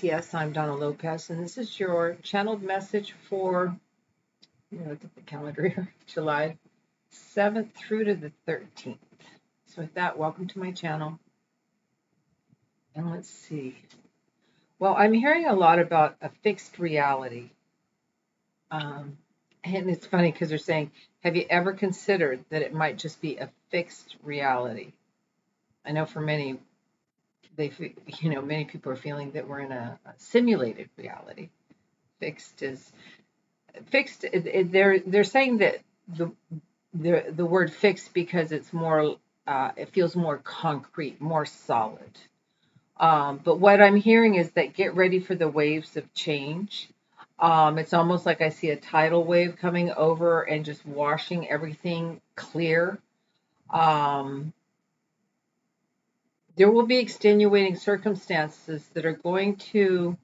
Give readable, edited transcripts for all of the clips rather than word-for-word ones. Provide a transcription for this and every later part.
Yes, I'm Donna Lopez, and this is your channeled message for, look at the calendar here, July 7th through to the 13th. So with that, welcome to my channel. And let's see. Well, I'm hearing a lot about a fixed reality. And it's funny because they're saying, have you ever considered that it might just be a fixed reality? I know for many, many people are feeling that we're in a simulated reality. Fixed is fixed. They're saying that the word fixed because it's more it feels more concrete, more solid. But what I'm hearing is that get ready for the waves of change. It's almost like I see a tidal wave coming over and just washing everything clear. There will be extenuating circumstances that are going to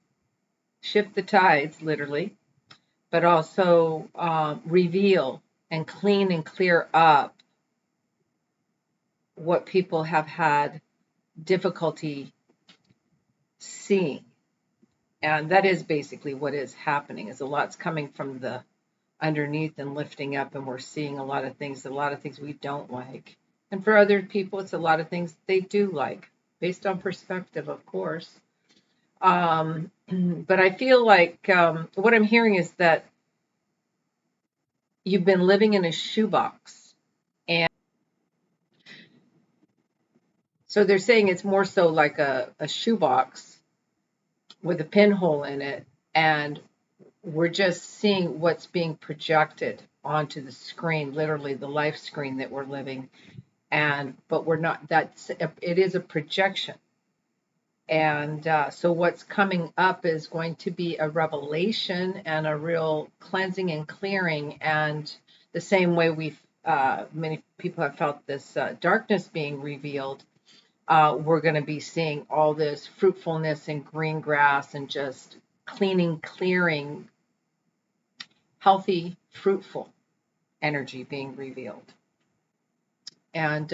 shift the tides, literally, but also reveal and clean and clear up what people have had difficulty seeing. And that is basically what is happening, is a lot's coming from the underneath and lifting up, and we're seeing a lot of things we don't like. And for other people, it's a lot of things they do like, based on perspective, of course. But I feel like what I'm hearing is that you've been living in a shoebox. And so they're saying it's more so like a shoebox with a pinhole in it. And we're just seeing what's being projected onto the screen, literally the life screen that we're living. But we're not, it is a projection. And so what's coming up is going to be a revelation and a real cleansing and clearing. And the same way many people have felt this darkness being revealed, we're going to be seeing all this fruitfulness and green grass and just cleaning, clearing, healthy, fruitful energy being revealed. And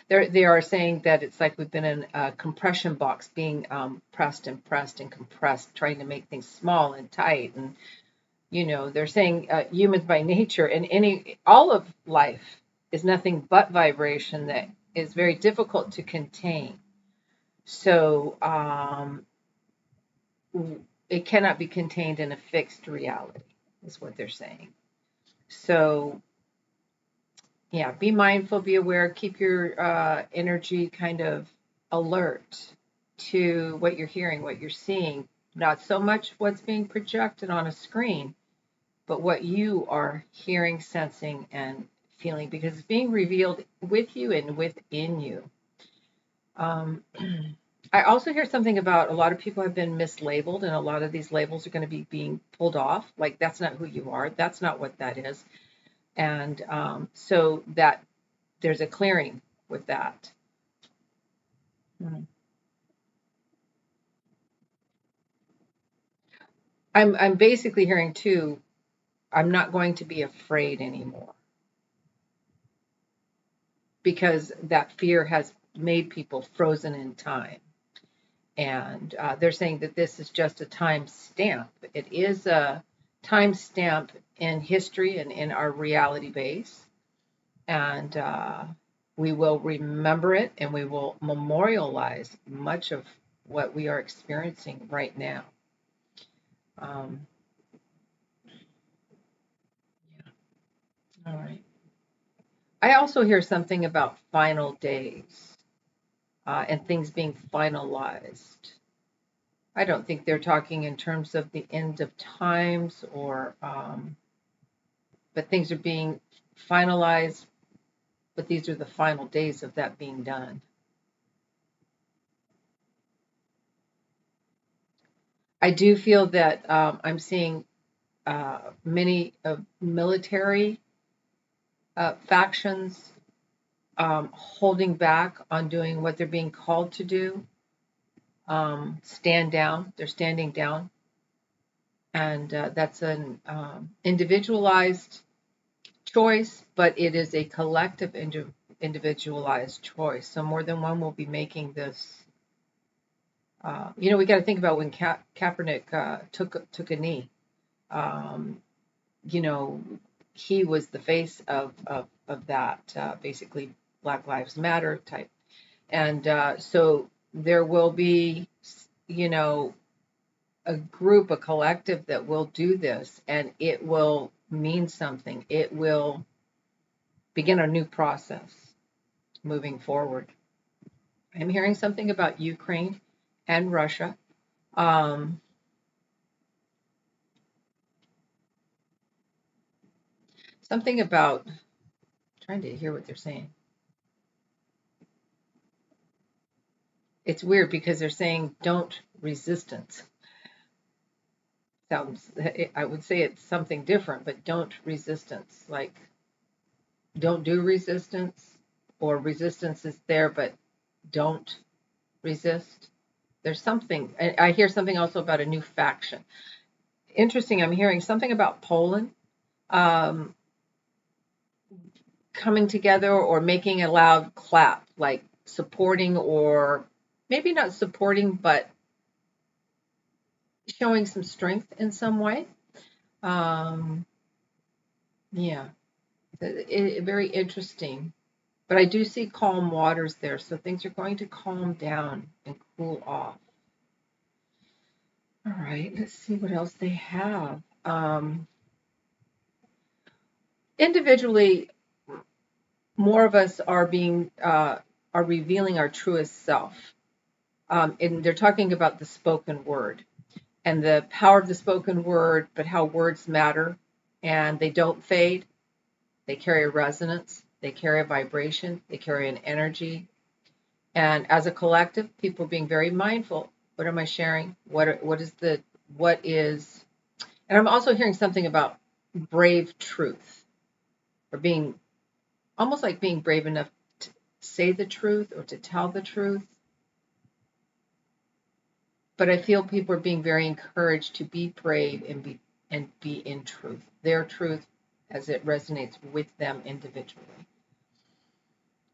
they are saying that it's like we've been in a compression box being pressed and pressed and compressed, trying to make things small and tight. And, they're saying humans by nature and all of life is nothing but vibration that is very difficult to contain. So it cannot be contained in a fixed reality, is what they're saying. So yeah, be mindful, be aware, keep your energy kind of alert to what you're hearing, what you're seeing. Not so much what's being projected on a screen, but what you are hearing, sensing, and feeling, because it's being revealed with you and within you. I also hear something about a lot of people have been mislabeled, and a lot of these labels are going to be being pulled off. Like, that's not who you are. That's not what that is. And so that there's a clearing with that. I'm basically hearing too, I'm not going to be afraid anymore, because that fear has made people frozen in time. And they're saying that this is just a time stamp. It is a time stamp in history and in our reality base. And we will remember it, and we will memorialize much of what we are experiencing right now. Yeah. All right. I also hear something about final days and things being finalized. I don't think they're talking in terms of the end of times but things are being finalized, but these are the final days of that being done. I do feel that I'm seeing many military factions holding back on doing what they're being called to do. Stand down. They're standing down. And that's an individualized choice, but it is a collective individualized choice. So more than one will be making this We got to think about when Kaepernick took a knee. Um, you know, he was the face of that, basically Black Lives Matter type. And so there will be, you know, a group, a collective that will do this, and it will mean something. It will begin a new process moving forward. I'm hearing something about Ukraine and Russia. Um, Something about trying to hear what they're saying. It's weird because they're saying don't resistance. Sounds, I would say it's something different, but don't resistance. Like don't do resistance, or resistance is there, but don't resist. There's something, I hear something also about a new faction. Interesting, I'm hearing something about Poland um, coming together or making a loud clap, like supporting, or maybe not supporting, but showing some strength in some way. Um, yeah, very interesting. But I do see calm waters there, so things are going to calm down and cool off. All right, let's see what else they have. Individually, more of us are revealing our truest self, and they're talking about the spoken word and the power of the spoken word, but how words matter, and they don't fade. They carry a resonance. They carry a vibration. They carry an energy. And as a collective, people being very mindful. What am I sharing? What is? And I'm also hearing something about brave truth, or being almost like being brave enough to say the truth or to tell the truth. But I feel people are being very encouraged to be brave and be in truth, their truth as it resonates with them individually.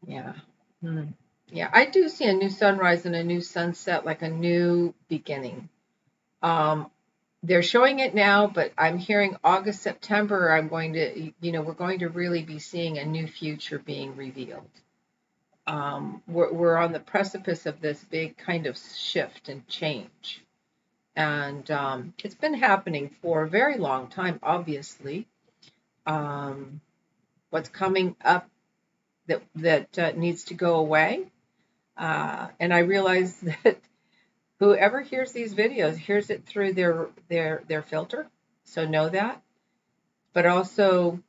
Yeah. Hmm. Yeah, I do see a new sunrise and a new sunset, like a new beginning. Um, they're showing it now, but I'm hearing August, September, we're going to really be seeing a new future being revealed. We're on the precipice of this big kind of shift and change. And it's been happening for a very long time, obviously. Um, what's coming up that needs to go away. And I realize that whoever hears these videos hears it through their filter. So know that. But also,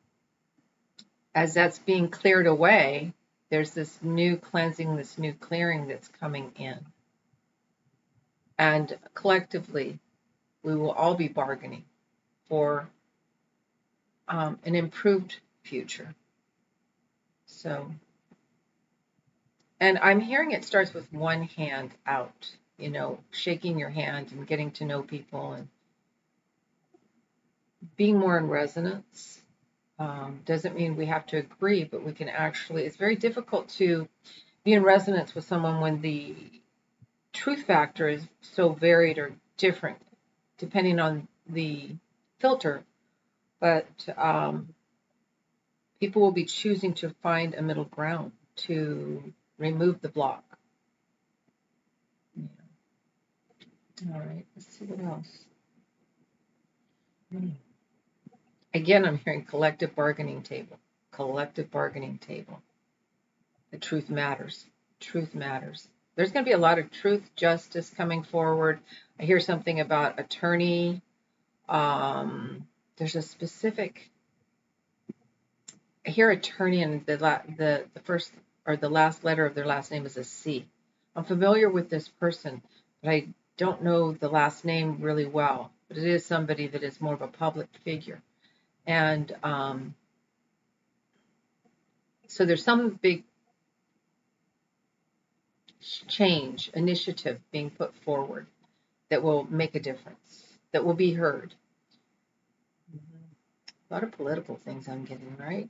as that's being cleared away, there's this new cleansing, this new clearing that's coming in. And collectively, we will all be bargaining for an improved future. So, and I'm hearing it starts with one hand out, shaking your hand and getting to know people and being more in resonance. Doesn't mean we have to agree, but we can actually, it's very difficult to be in resonance with someone when the truth factor is so varied or different depending on the filter. But people will be choosing to find a middle ground to remove the block. Yeah. All right, let's see what else. Again, I'm hearing collective bargaining table. Collective bargaining table. The truth matters. Truth matters. There's going to be a lot of truth, justice coming forward. I hear something about attorney. There's a specific. I hear attorney, and the first or the last letter of their last name is a C. I'm familiar with this person, but I don't know the last name really well. But it is somebody that is more of a public figure, and so there's some big change initiative being put forward that will make a difference, that will be heard. A lot of political things I'm getting, right?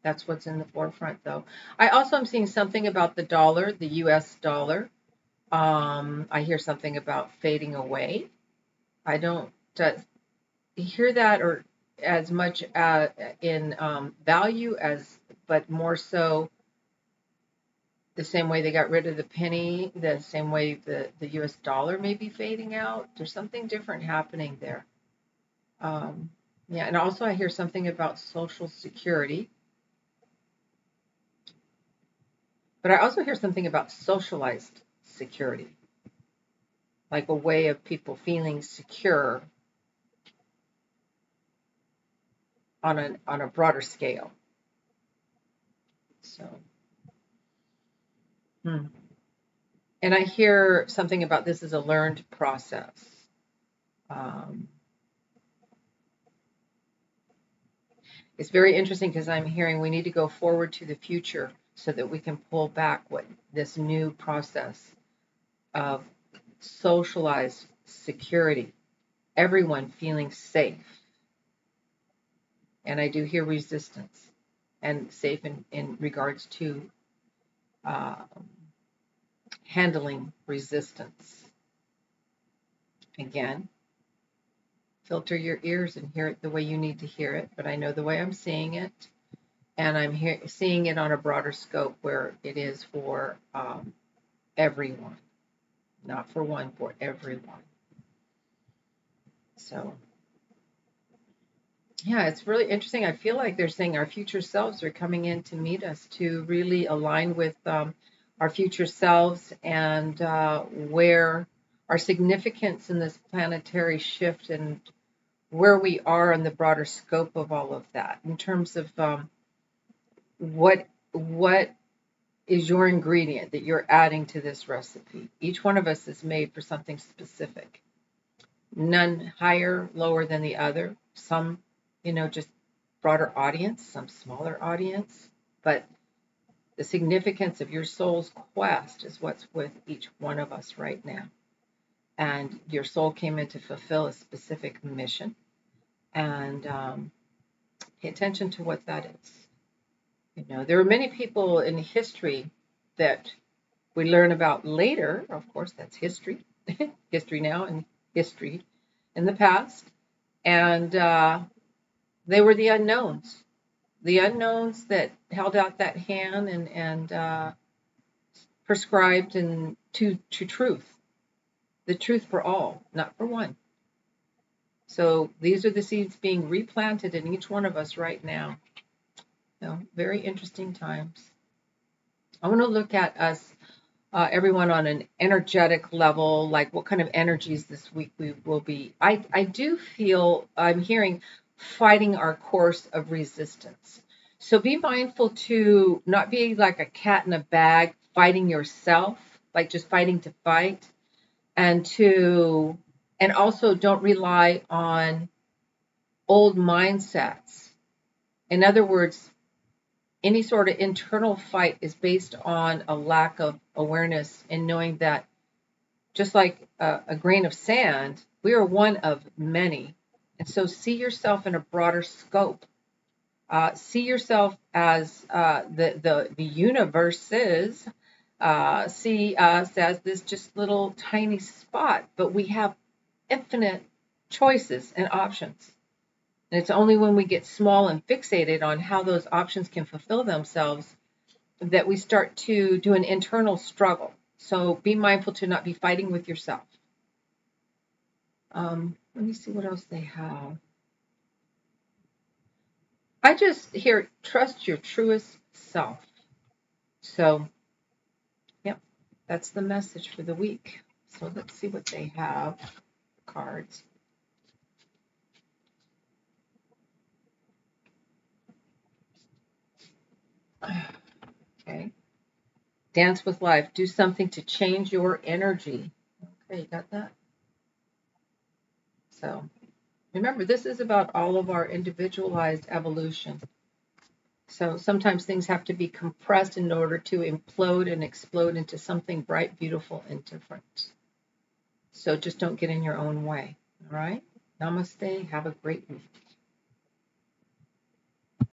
That's what's in the forefront, though. I also am seeing something about the dollar, the US dollar. I hear something about fading away. I don't hear that or as much in value as, but more so the same way they got rid of the penny, the same way the US dollar may be fading out. There's something different happening there. Um, yeah, and also I hear something about Social Security, but I also hear something about socialized security, like a way of people feeling secure on a broader scale. So, hmm. And I hear something about this as a learned process. Um, it's very interesting because I'm hearing we need to go forward to the future so that we can pull back what this new process of socialized security, everyone feeling safe. And I do hear resistance and safe in regards to uh, handling resistance. Again, filter your ears and hear it the way you need to hear it, but I know the way I'm seeing it, and I'm seeing it on a broader scope where it is for everyone, not for one, for everyone. So, yeah, it's really interesting. I feel like they're saying our future selves are coming in to meet us to really align with our future selves and where our significance in this planetary shift and where we are in the broader scope of all of that in terms of what is your ingredient that you're adding to this recipe. Each one of us is made for something specific. None higher, lower than the other. Some, just broader audience, some smaller audience. But the significance of your soul's quest is what's with each one of us right now. And your soul came in to fulfill a specific mission. And pay attention to what that is. There are many people in history that we learn about later. Of course, that's history, history now and history in the past. And they were the unknowns that held out that hand and prescribed and to truth, the truth for all, not for one. So these are the seeds being replanted in each one of us right now. Very interesting times. I want to look at us, everyone, on an energetic level, like what kind of energies this week we will be. I do feel I'm hearing fighting our course of resistance. So be mindful to not be like a cat in a bag fighting yourself, like just fighting to fight, and also don't rely on old mindsets. In other words, any sort of internal fight is based on a lack of awareness and knowing that just like a grain of sand, we are one of many. And so see yourself in a broader scope. See yourself as the universe is. See us as this just little tiny spot, but we have infinite choices and options. And it's only when we get small and fixated on how those options can fulfill themselves that we start to do an internal struggle. So be mindful to not be fighting with yourself. Let me see what else they have. I just hear trust your truest self. So, yep, that's the message for the week. So let's see what they have. Cards. Okay. Dance with life. Do something to change your energy. Okay, you got that? So remember, this is about all of our individualized evolution. So sometimes things have to be compressed in order to implode and explode into something bright, beautiful, and different. So just don't get in your own way. All right? Namaste. Have a great week.